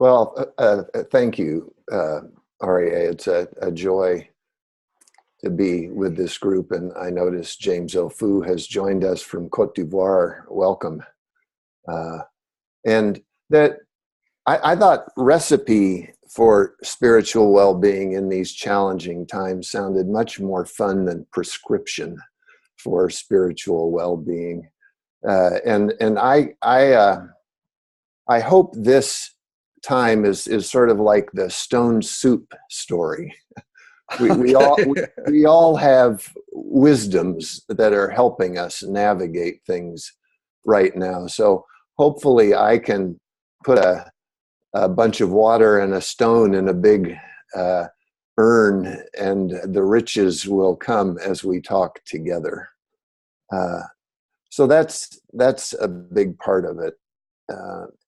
Well, thank you, REA. It's a joy to be with this group. And I noticed James Ofu has joined us from Cote d'Ivoire. Welcome. And that I thought recipe for spiritual well-being in these challenging times sounded much more fun than prescription for spiritual well-being. And I hope this time is sort of like the stone soup story. We all have wisdoms that are helping us navigate things right now. So hopefully I can put a bunch of water and a stone in a big urn, and the riches will come as we talk together. So that's a big part of it.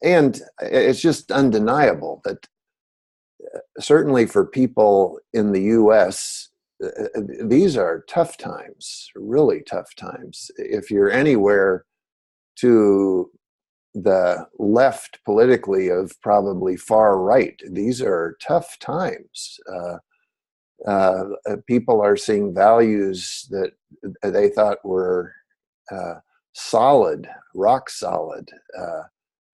And it's just undeniable that certainly for people in the US, these are tough times, really tough times. If you're anywhere to the left politically of probably far right, these are tough times. People are seeing values that they thought were solid, rock solid,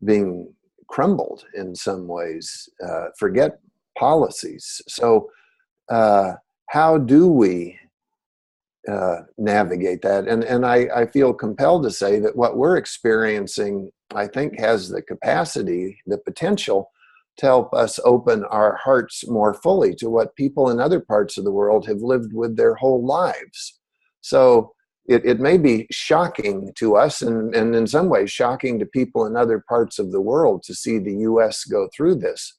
being crumbled in some ways. Forget policies. So how do we navigate that? And I feel compelled to say that what we're experiencing, I think, has the capacity, the potential to help us open our hearts more fully to what people in other parts of the world have lived with their whole lives. So it may be shocking to us, and in some ways shocking to people in other parts of the world to see the US go through this.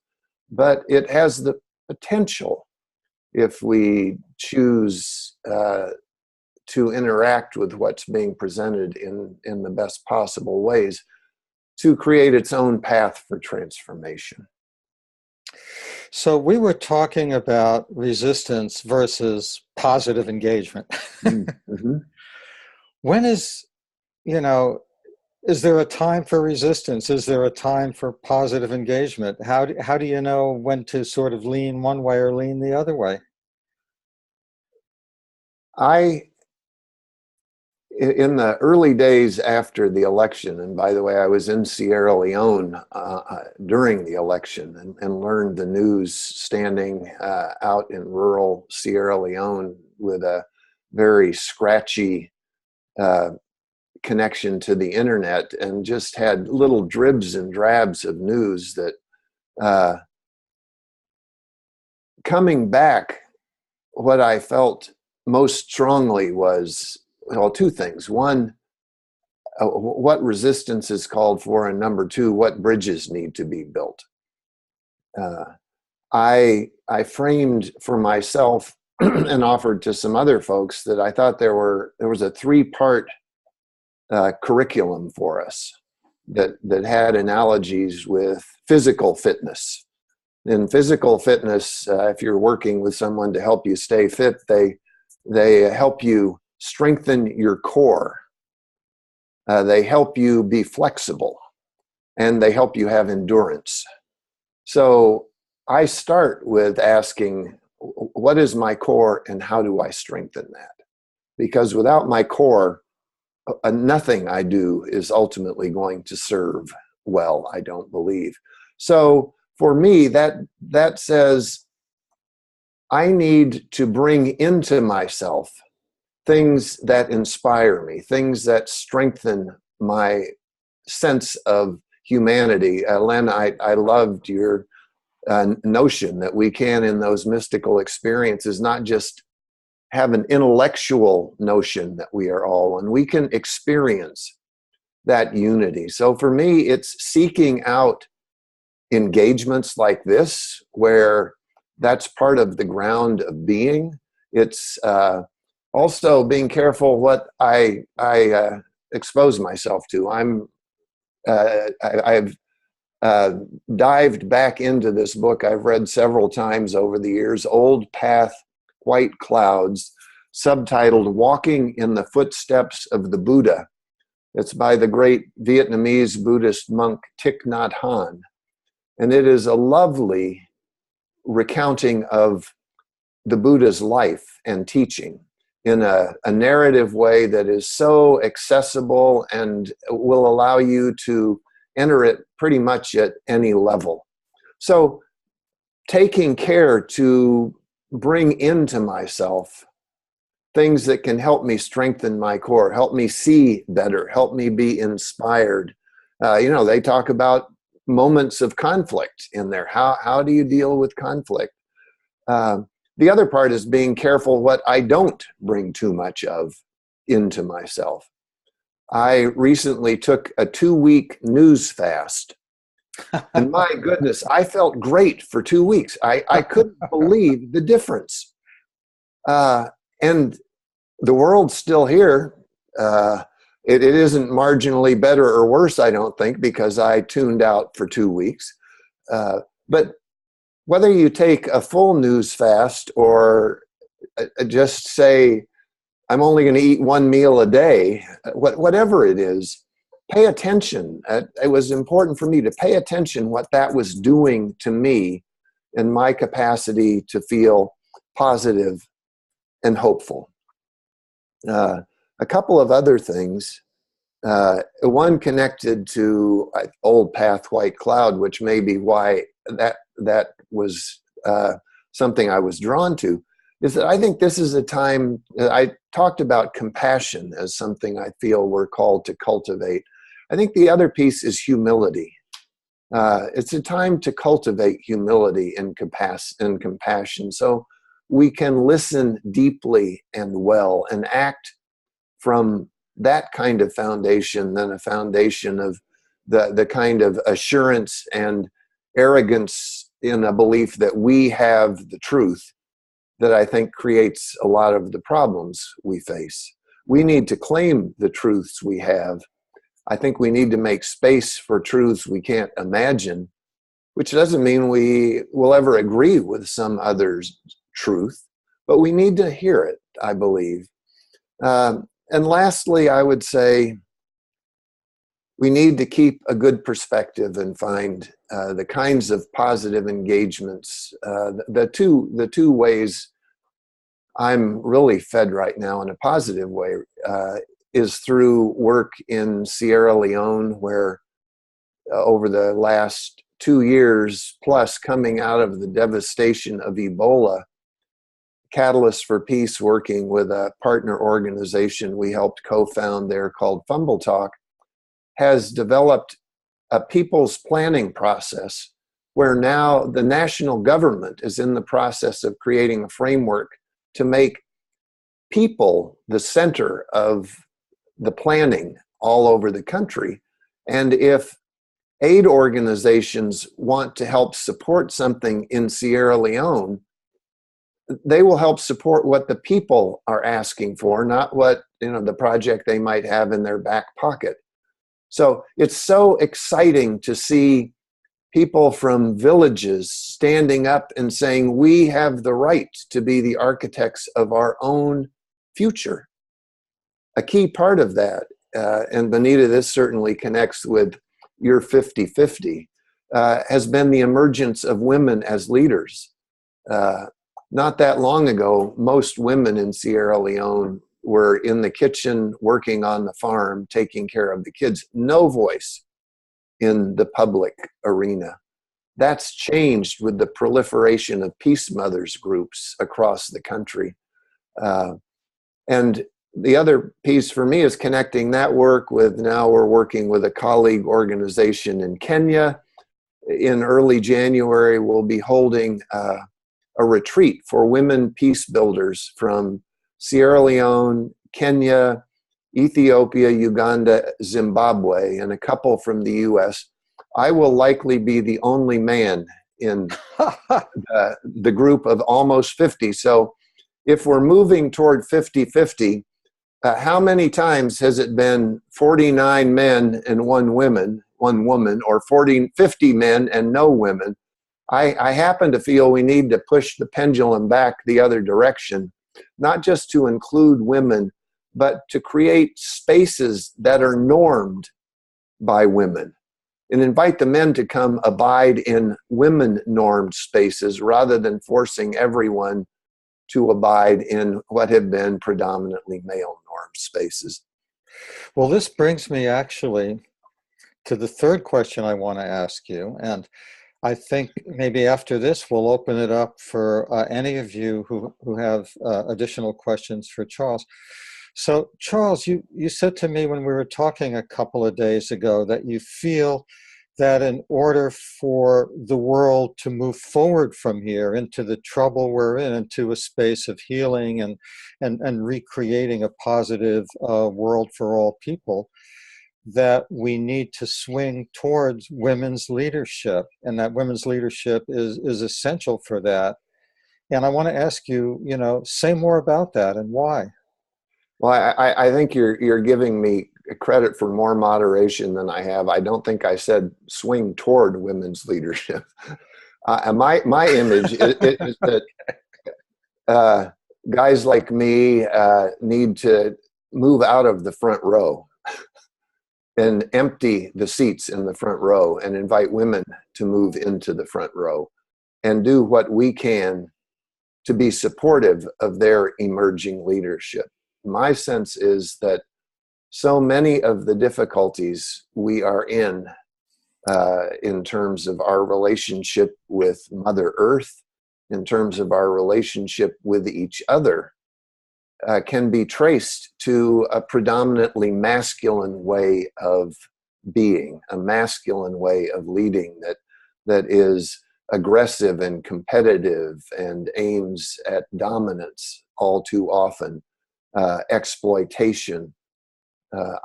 But it has the potential, if we choose to interact with what's being presented in the best possible ways, to create its own path for transformation. So we were talking about resistance versus positive engagement. Mm-hmm. When is there a time for resistance? Is there a time for positive engagement? How do you know when to sort of lean one way or lean the other way? In the early days after the election, and by the way, I was in Sierra Leone during the election and learned the news standing out in rural Sierra Leone with a very scratchy connection to the internet, and just had little dribs and drabs of news that coming back, what I felt most strongly was, well, two things. One, what resistance is called for, and number two, what bridges need to be built. I framed for myself and offered to some other folks that I thought there was a three-part curriculum for us that had analogies with physical fitness. In physical fitness, if you're working with someone to help you stay fit, they help you strengthen your core. They help you be flexible, and they help you have endurance. So I start with asking, what is my core and how do I strengthen that? Because without my core, nothing I do is ultimately going to serve well, I don't believe. So for me, that says I need to bring into myself things that inspire me, things that strengthen my sense of humanity. Len, I loved your notion that we can, in those mystical experiences, not just have an intellectual notion that we are all one. We can experience that unity. So for me, it's seeking out engagements like this, where that's part of the ground of being. It's also being careful what I expose myself to. I've dived back into this book I've read several times over the years, Old Path, White Clouds, subtitled Walking in the Footsteps of the Buddha. It's by the great Vietnamese Buddhist monk Thich Nhat Hanh. And it is a lovely recounting of the Buddha's life and teaching in a narrative way that is so accessible and will allow you to enter it pretty much at any level. So taking care to bring into myself things that can help me strengthen my core, help me see better, help me be inspired. They talk about moments of conflict in there. How do you deal with conflict? The other part is being careful what I don't bring too much of into myself. I recently took a 2-week news fast. And my goodness, I felt great for 2 weeks. I couldn't believe the difference. And the world's still here. It isn't marginally better or worse, I don't think, because I tuned out for 2 weeks. But whether you take a full news fast or just say, I'm only going to eat 1 meal a day, whatever it is, pay attention. It was important for me to pay attention what that was doing to me and my capacity to feel positive and hopeful. A couple of other things. One connected to Old Path, White Cloud, which may be why that was something I was drawn to, is that I think this is a time, I talked about compassion as something I feel we're called to cultivate. I think the other piece is humility. It's a time to cultivate humility and compassion so we can listen deeply and well and act from that kind of foundation than a foundation of the kind of assurance and arrogance in a belief that we have the truth that I think creates a lot of the problems we face. We need to claim the truths we have. I think we need to make space for truths we can't imagine, which doesn't mean we will ever agree with some other's truth, but we need to hear it, I believe. And lastly, I would say we need to keep a good perspective and find the kinds of positive engagements. The two ways I'm really fed right now in a positive way is through work in Sierra Leone, where over the last 2 years plus, coming out of the devastation of Ebola, Catalyst for Peace, working with a partner organization we helped co-found there called Fumble Talk, has developed a people's planning process where now the national government is in the process of creating a framework to make people the center of the planning all over the country. And if aid organizations want to help support something in Sierra Leone, they will help support what the people are asking for, not what the project they might have in their back pocket. So it's so exciting to see people from villages standing up and saying, we have the right to be the architects of our own future. A key part of that, and Bonita, this certainly connects with your 50-50, has been the emergence of women as leaders. Not that long ago, most women in Sierra Leone were in the kitchen, working on the farm, taking care of the kids. No voice in the public arena. That's changed with the proliferation of Peace Mothers groups across the country. And the other piece for me is connecting that work with, now we're working with a colleague organization in Kenya. In early January, we'll be holding a retreat for women peace builders from Sierra Leone, Kenya, Ethiopia, Uganda, Zimbabwe, and a couple from the US. I will likely be the only man in the group of almost 50. So if we're moving toward 50-50, how many times has it been 49 men and one woman, or 50 men and no women? I happen to feel we need to push the pendulum back the other direction, not just to include women, but to create spaces that are normed by women. and invite the men to come abide in women-normed spaces rather than forcing everyone to abide in what have been predominantly male-normed spaces. Well, this brings me actually to the third question I want to ask you. And I think maybe after this, we'll open it up for any of you who have additional questions for Charles. So, Charles, you said to me when we were talking a couple of days ago that you feel that in order for the world to move forward from here into the trouble we're in, into a space of healing and recreating a positive world for all people, that we need to swing towards women's leadership, and that women's leadership is essential for that. And I want to ask you, say more about that and why. Well, I think you're giving me credit for more moderation than I have. I don't think I said swing toward women's leadership. My image is that guys like me need to move out of the front row and empty the seats in the front row and invite women to move into the front row and do what we can to be supportive of their emerging leadership. My sense is that so many of the difficulties we are in terms of our relationship with Mother Earth, in terms of our relationship with each other, can be traced to a predominantly masculine way of being, a masculine way of leading that is aggressive and competitive and aims at dominance all too often, exploitation.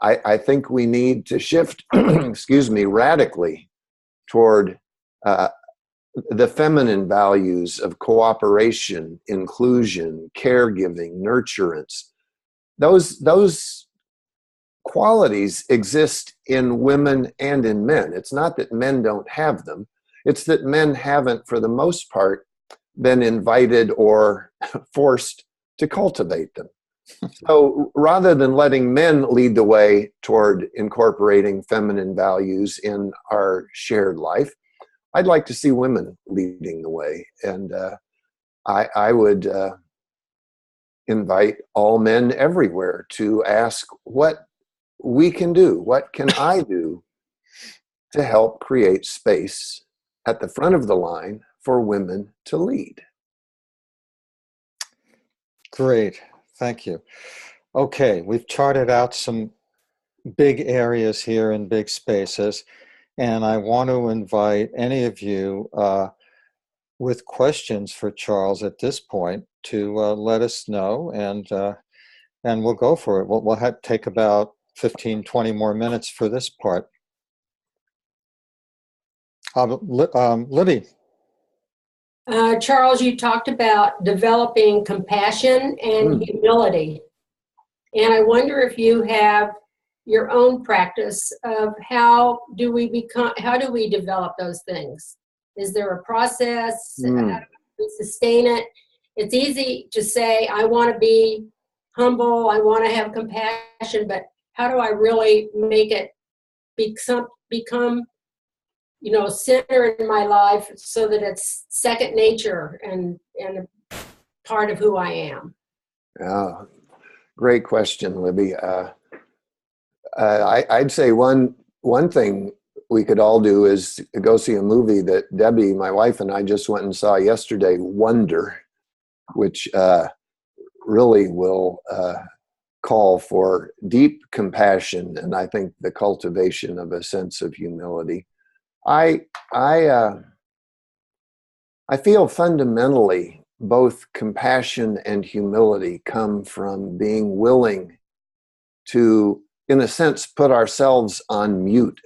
I think we need to shift, radically toward the feminine values of cooperation, inclusion, caregiving, nurturance. Those qualities exist in women and in men. It's not that men don't have them. It's that men haven't, for the most part, been invited or forced to cultivate them. So rather than letting men lead the way toward incorporating feminine values in our shared life, I'd like to see women leading the way. And I would invite all men everywhere to ask what we can do, what can I do to help create space at the front of the line for women to lead. Great. Thank you. Okay, we've charted out some big areas here in big spaces, and I want to invite any of you with questions for Charles at this point to let us know, and we'll go for it. We'll take about 15, 20 more minutes for this part. Libby. Charles, you talked about developing compassion and humility. And I wonder if you have your own practice of how do we develop those things? Is there a process? How do we sustain it? It's easy to say, I want to be humble, I want to have compassion, but how do I really make it become center in my life so that it's second nature and a part of who I am? Oh, great question, Libby. I'd say one thing we could all do is go see a movie that Debbie, my wife, and I just went and saw yesterday, Wonder, which really will call for deep compassion and I think the cultivation of a sense of humility. I feel fundamentally both compassion and humility come from being willing to, in a sense, put ourselves on mute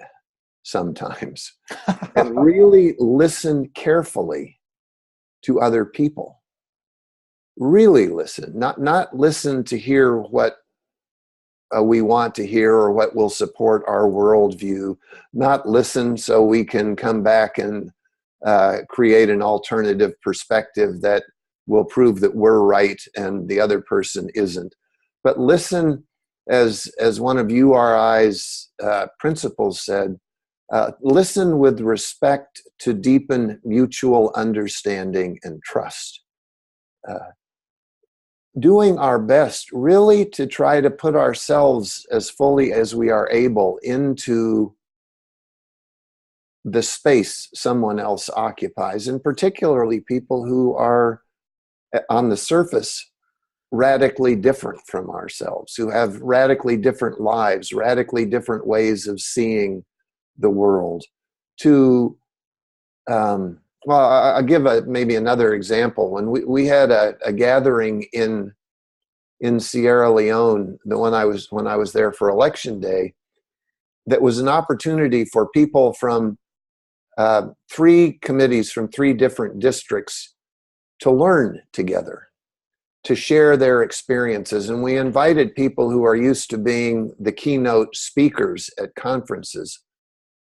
sometimes and really listen carefully to other people. Really listen, not listen to hear what we want to hear or what will support our worldview, not listen so we can come back and create an alternative perspective that will prove that we're right and the other person isn't. But listen, as one of URI's principles said, Listen with respect to deepen mutual understanding and trust. Doing our best really to try to put ourselves as fully as we are able into the space someone else occupies, and particularly people who are on the surface radically different from ourselves, who have radically different lives, radically different ways of seeing the world. Well, I'll give maybe another example. When we had a gathering in Sierra Leone, when I was there for election day, that was an opportunity for people from 3 committees from 3 different districts to learn together, to share their experiences. And we invited people who are used to being the keynote speakers at conferences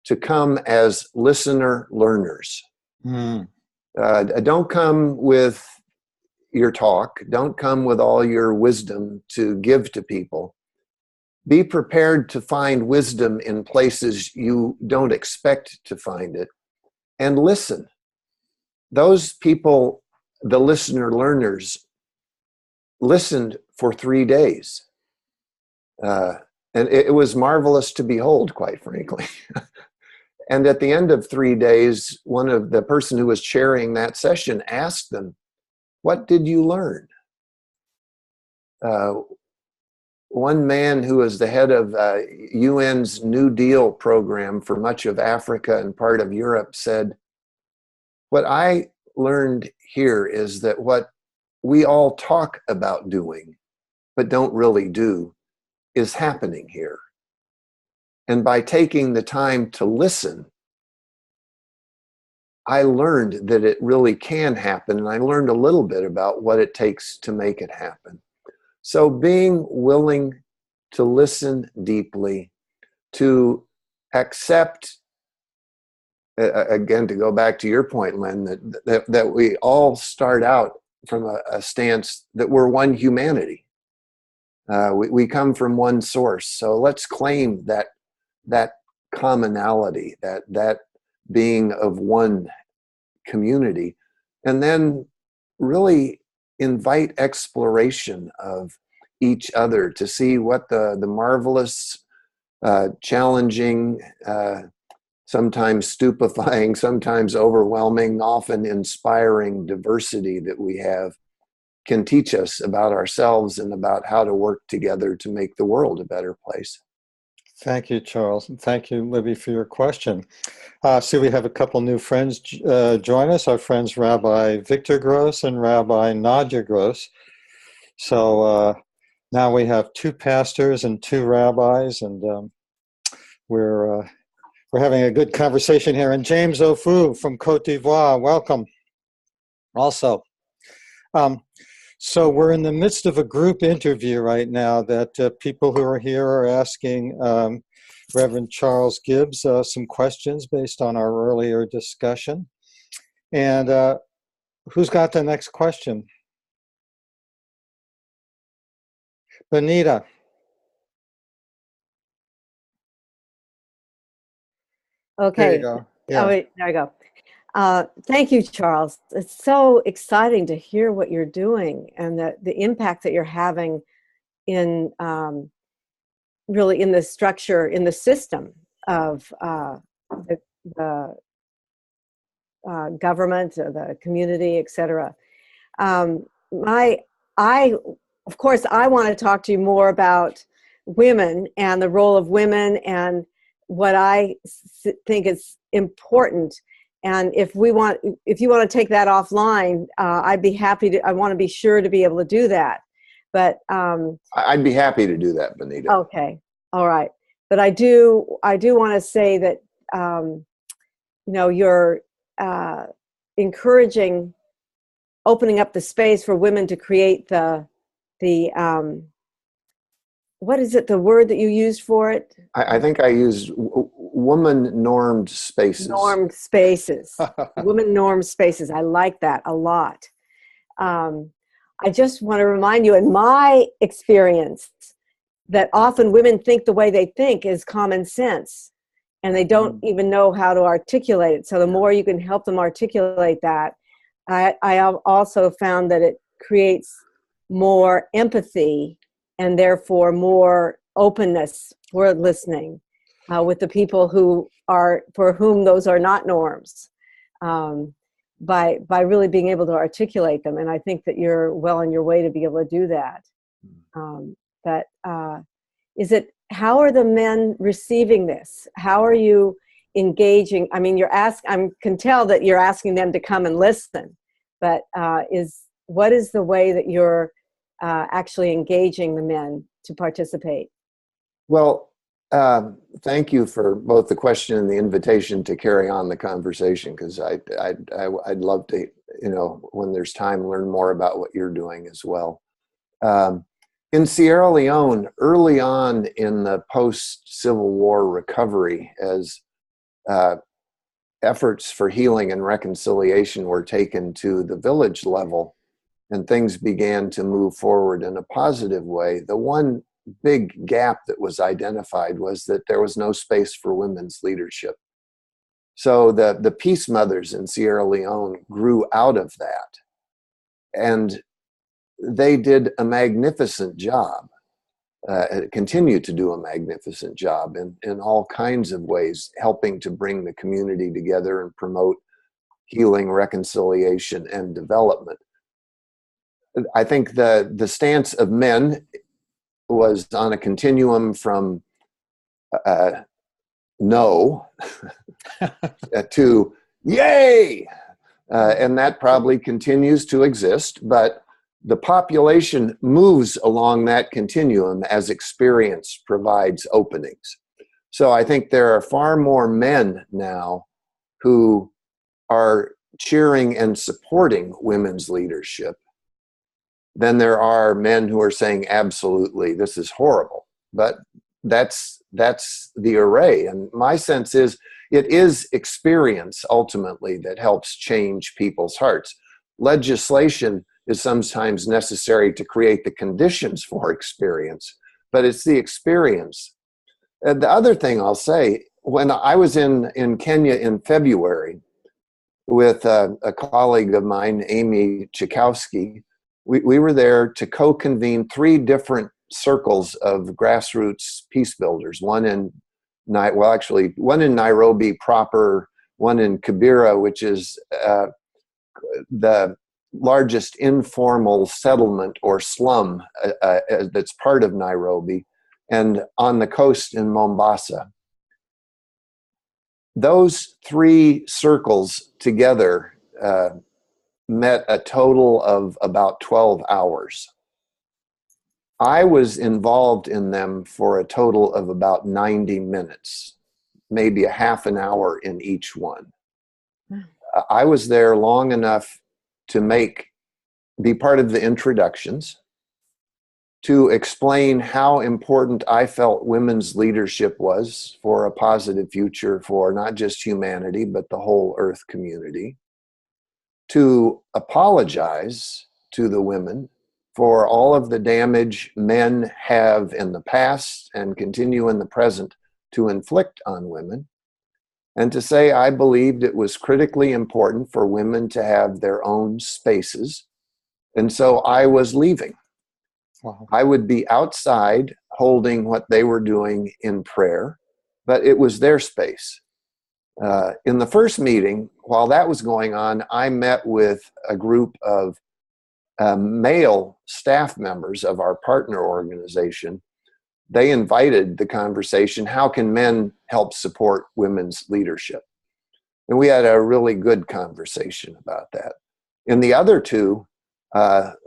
to come as listener learners. Don't come with your talk. Don't come with all your wisdom to give to people. Be prepared to find wisdom in places you don't expect to find it, and listen. Those people, the listener learners, listened for 3 days. And it was marvelous to behold, quite frankly. And at the end of 3 days, the person who was chairing that session asked them, "What did you learn?" One man who was the head of UN's New Deal program for much of Africa and part of Europe said, "What I learned here is that what we all talk about doing, but don't really do, is happening here. And by taking the time to listen, I learned that it really can happen, and I learned a little bit about what it takes to make it happen." So being willing to listen deeply, to accept, again, to go back to your point, Len, that we all start out from a stance that we're one humanity. We come from one source. So let's claim that commonality, that being of one community, and then really invite exploration of each other to see what the marvelous, challenging, sometimes stupefying, sometimes overwhelming, often inspiring diversity that we have can teach us about ourselves and about how to work together to make the world a better place. Thank you, Charles. And thank you, Libby, for your question. See, we have a couple new friends join us, our friends Rabbi Victor Gross and Rabbi Nadia Gross. So now we have 2 pastors and 2 rabbis, and we're having a good conversation here. And James Ofu from Cote d'Ivoire, welcome. Also, so we're in the midst of a group interview right now that people who are here are asking Reverend Charles Gibbs some questions based on our earlier discussion. And who's got the next question? Benita. Okay. There you go. Yeah. Oh, wait, there I go. Thank you, Charles. It's so exciting to hear what you're doing and the impact that you're having in really in the structure, in the system of the government, the community, etc. Of course, I want to talk to you more about women and the role of women and what I think is important. And if you want to take that offline, I'd be happy to. I want to be sure to be able to do that. But I'd be happy to do that, Benita. Okay, all right. But I do want to say that you're encouraging opening up the space for women to create the what is it, the word that you used for it? I think I used woman-normed spaces. Normed spaces. Women-normed spaces. I like that a lot. I just want to remind you, in my experience, that often women think the way they think is common sense. and they don't even know how to articulate it. So the more you can help them articulate that, I have also found that it creates more empathy and therefore more openness for listening with the people who are, for whom those are not norms, by really being able to articulate them. And I think that you're well on your way to be able to do that. But how are the men receiving this? How are you engaging? I mean, I can tell that you're asking them to come and listen, but what is the way that you're actually engaging the men to participate? Well, thank you for both the question and the invitation to carry on the conversation, because I'd love to, when there's time, learn more about what you're doing as well. In Sierra Leone, early on in the post-Civil War recovery, as efforts for healing and reconciliation were taken to the village level and things began to move forward in a positive way, the one big gap that was identified was that there was no space for women's leadership. So the Peace Mothers in Sierra Leone grew out of that. And they did a magnificent job, continue to do a magnificent job in all kinds of ways, helping to bring the community together and promote healing, reconciliation, and development. I think the stance of men was on a continuum from no to yay, and that probably continues to exist, but the population moves along that continuum as experience provides openings. So I think there are far more men now who are cheering and supporting women's leadership than there are men who are saying, absolutely, this is horrible. But that's the array. And my sense is it is experience ultimately that helps change people's hearts. Legislation is sometimes necessary to create the conditions for experience, but it's the experience. And the other thing I'll say, when I was in Kenya in February with a colleague of mine, Amy Chikowski, we were there to co-convene 3 different circles of grassroots peace builders, one in Nairobi proper, one in Kibera, which is the largest informal settlement or slum that's part of Nairobi, and on the coast in Mombasa. Those 3 circles together met a total of about 12 hours. I was involved in them for a total of about 90 minutes, maybe a half an hour in each one. I was there long enough to be part of the introductions, to explain how important I felt women's leadership was for a positive future for not just humanity, but the whole Earth community, to apologize to the women for all of the damage men have in the past and continue in the present to inflict on women, and to say I believed it was critically important for women to have their own spaces. And so I was leaving. Wow. I would be outside holding what they were doing in prayer, but it was their space. In the first meeting, while that was going on, I met with a group of male staff members of our partner organization. They invited the conversation, how can men help support women's leadership? And we had a really good conversation about that. In the other 2,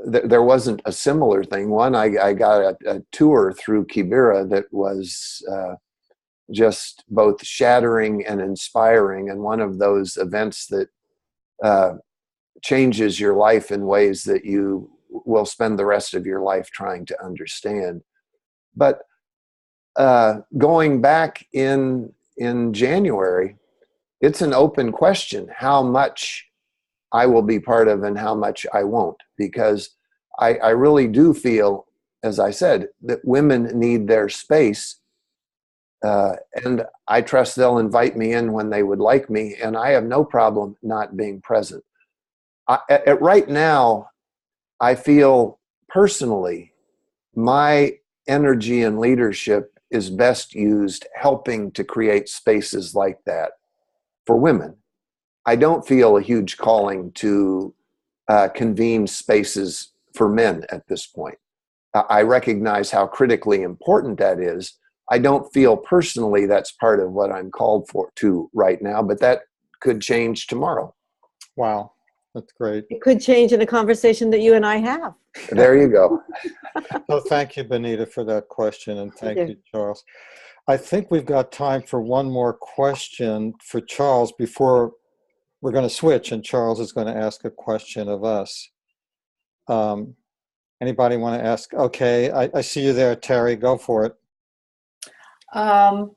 there wasn't a similar thing. One, I got a tour through Kibera that was just both shattering and inspiring, and one of those events that changes your life in ways that you will spend the rest of your life trying to understand. But going back in January, it's an open question how much I will be part of and how much I won't, because I really do feel, as I said, that women need their space and I trust they'll invite me in when they would like me, and I have no problem not being present. Right now, I feel personally my energy and leadership is best used helping to create spaces like that for women. I don't feel a huge calling to convene spaces for men at this point. I recognize how critically important that is. I don't feel personally that's part of what I'm called to right now, but that could change tomorrow. Wow, that's great. It could change in a conversation that you and I have. There you go. Well, thank you, Benita, for that question, and thank Thank you, Charles. I think we've got time for one more question for Charles before we're going to switch, and Charles is going to ask a question of us. Anybody want to ask? Okay, I see you there, Terry. Go for it. Well,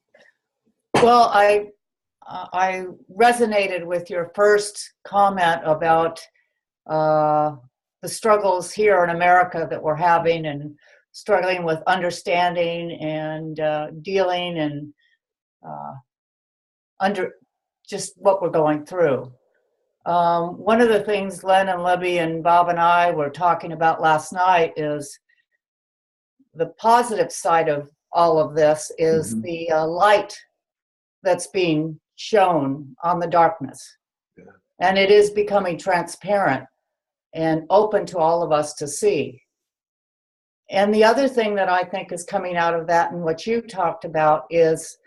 I resonated with your first comment about the struggles here in America that we're having, and struggling with understanding and dealing and under just what we're going through. One of the things Len and Libby and Bob and I were talking about last night is the positive side of all of this is the light that's being shown on the darkness. Yeah. And it is becoming transparent and open to all of us to see. And the other thing that I think is coming out of that, and what you talked about, is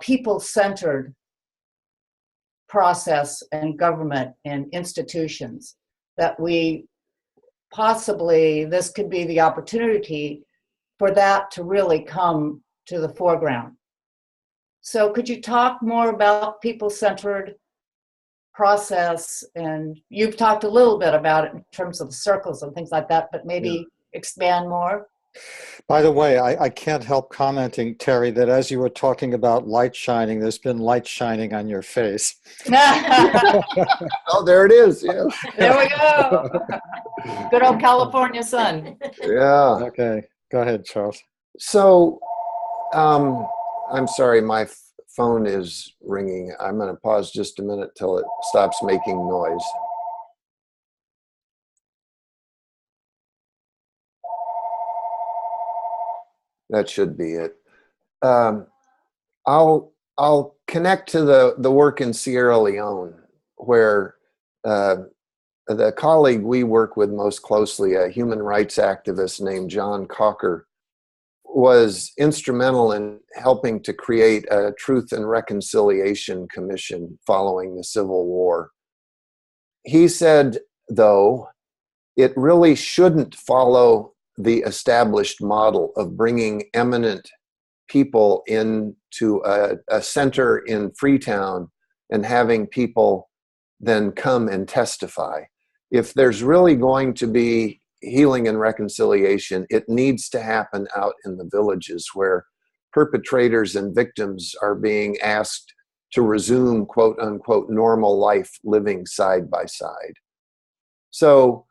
people-centered process and government and institutions, that we possibly, this could be the opportunity for that to really come to the foreground. So could you talk more about people-centered process? And you've talked a little bit about it in terms of circles and things like that, but maybe expand more. By the way, I can't help commenting, Terry, that as you were talking about light shining, there's been light shining on your face. Oh, there it is. Yeah. There we go. Good old California sun. Yeah. Okay, go ahead, Charles. So, I'm sorry, my phone is ringing. I'm going to pause just a minute till it stops making noise. That should be it. I'll connect to the work in Sierra Leone, where the colleague we work with most closely, a human rights activist named John Cocker, was instrumental in helping to create a Truth and Reconciliation Commission following the Civil War. He said, though, it really shouldn't follow the established model of bringing eminent people into a center in Freetown and having people then come and testify. If there's really going to be healing and reconciliation, it needs to happen out in the villages where perpetrators and victims are being asked to resume, quote unquote, normal life living side by side. So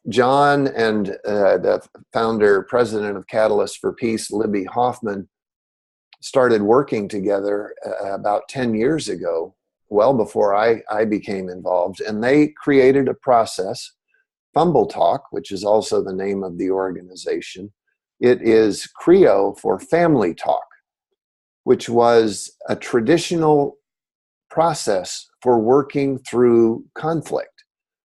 John and the founder, president of Catalyst for Peace, Libby Hoffman, started working together about 10 years ago, well before I became involved, and they created a process, Fumble Talk, which is also the name of the organization. It is Creole for Family Talk, which was a traditional process for working through conflict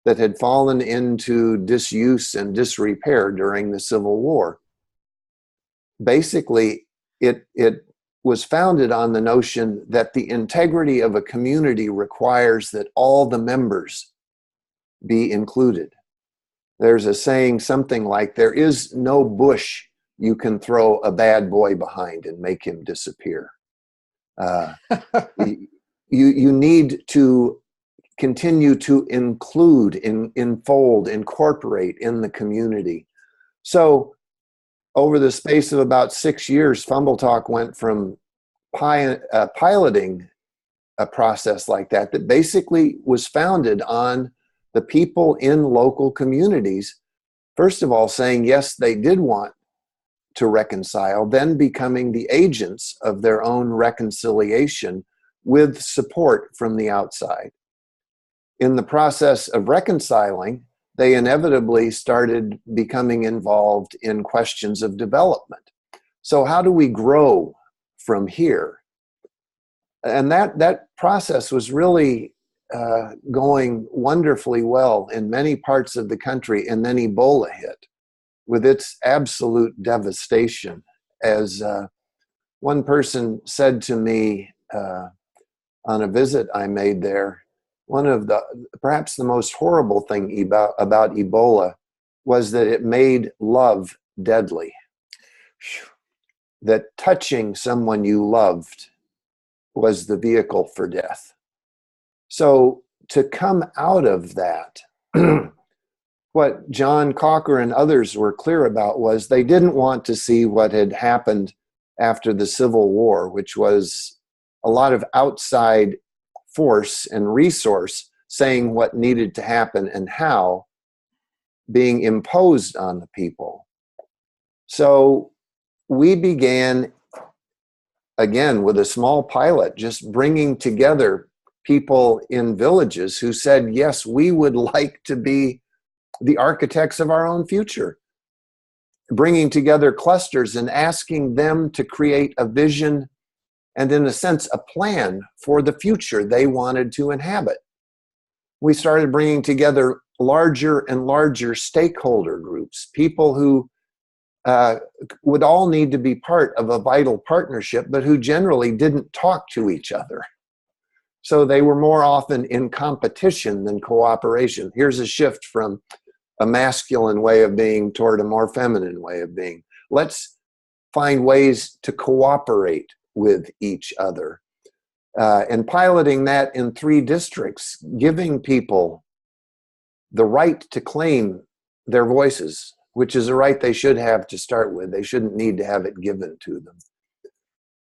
that had fallen into disuse and disrepair during the Civil War. Basically, it was founded on the notion that the integrity of a community requires that all the members be included. There's a saying something like, there is no bush you can throw a bad boy behind and make him disappear. You need to continue to include, enfold, incorporate in the community. So over the space of about 6 years, Fumble Talk went from piloting a process like that basically was founded on the people in local communities, first of all, saying, yes, they did want to reconcile, then becoming the agents of their own reconciliation with support from the outside. In the process of reconciling, they inevitably started becoming involved in questions of development. So how do we grow from here? And that process was really going wonderfully well in many parts of the country, and then Ebola hit with its absolute devastation. As one person said to me on a visit I made there, one of the, perhaps the most horrible thing about Ebola was that it made love deadly. That touching someone you loved was the vehicle for death. So to come out of that, what John Cocker and others were clear about was they didn't want to see what had happened after the Civil War, which was a lot of outside force and resource saying what needed to happen and how being imposed on the people. So we began, again, with a small pilot, just bringing together people in villages who said, yes, we would like to be the architects of our own future. Bringing together clusters and asking them to create a vision and, in a sense, a plan for the future they wanted to inhabit. We started bringing together larger and larger stakeholder groups, people who would all need to be part of a vital partnership, but who generally didn't talk to each other. So they were more often in competition than cooperation. Here's a shift from a masculine way of being toward a more feminine way of being. Let's find ways to cooperate with each other. And piloting that in 3 districts, giving people the right to claim their voices, which is a right they should have to start with. They shouldn't need to have it given to them.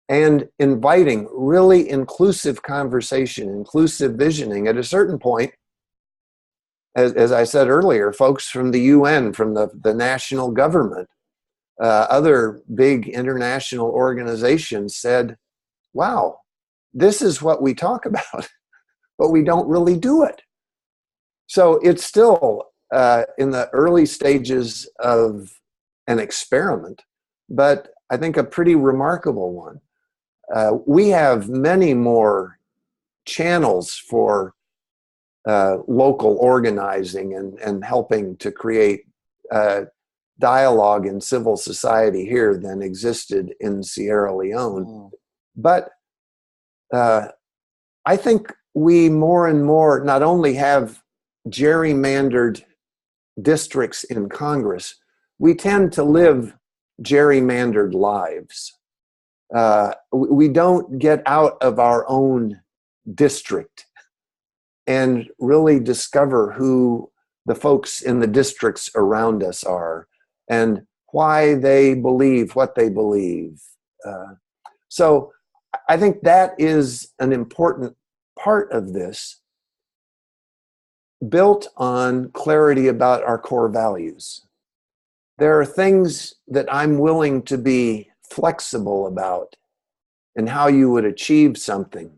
And inviting really inclusive conversation, inclusive visioning. At a certain point, as I said earlier, folks from the UN, from the national government, other big international organizations said, wow, this is what we talk about, but we don't really do it. So it's still in the early stages of an experiment, but I think a pretty remarkable one. We have many more channels for local organizing and helping to create dialogue in civil society here than existed in Sierra Leone. But I think we more and more not only have gerrymandered districts in Congress, we tend to live gerrymandered lives. We don't get out of our own district and really discover who the folks in the districts around us are and why they believe what they believe. So I think that is an important part of this, built on clarity about our core values. There are things that I'm willing to be flexible about and how you would achieve something,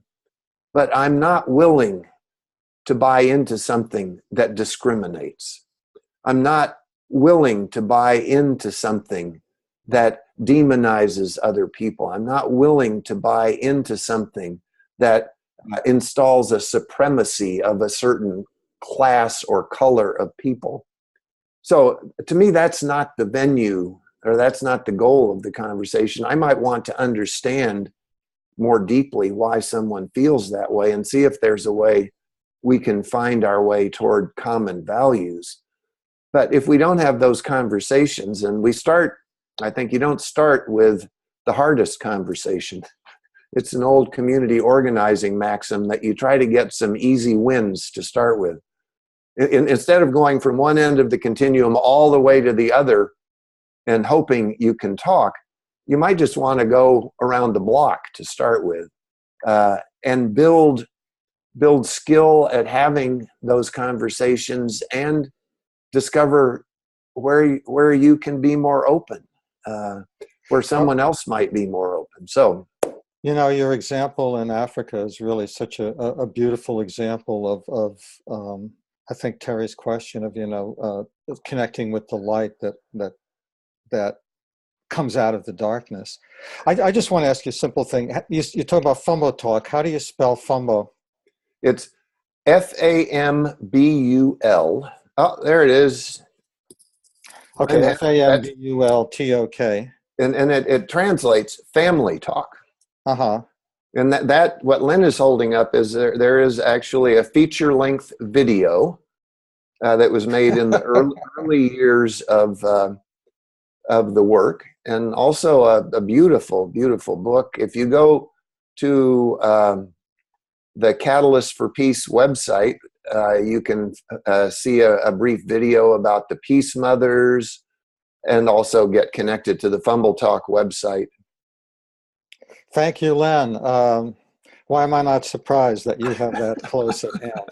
but I'm not willing to buy into something that discriminates. I'm not willing to buy into something that demonizes other people. I'm not willing to buy into something that installs a supremacy of a certain class or color of people. So to me, that's not the venue, or that's not the goal of the conversation. I might want to understand more deeply why someone feels that way and see if there's a way we can find our way toward common values. But if we don't have those conversations, and we start, I think you don't start with the hardest conversation. It's an old community organizing maxim that you try to get some easy wins to start with. Instead of going from one end of the continuum all the way to the other and hoping you can talk, you might just want to go around the block to start with, and build skill at having those conversations and discover where you can be more open. where someone else might be more open. So, you know, your example in Africa is really such a beautiful example of I think Terry's question of, you know, connecting with the light that comes out of the darkness. I just want to ask you a simple thing. You talk about Fumbo Talk. How do you spell Fumbo? it's Fambul. Oh, there it is. Okay, And Fambultok. and it translates family talk. Uh-huh. And that what Lynn is holding up is there is actually a feature-length video that was made in the early years of the work, and also a beautiful, beautiful book. If you go to the Catalyst for Peace website, you can see a brief video about the Peace Mothers, and also get connected to the Fumble Talk website. Thank you, Len. Why am I not surprised that you have that close at hand?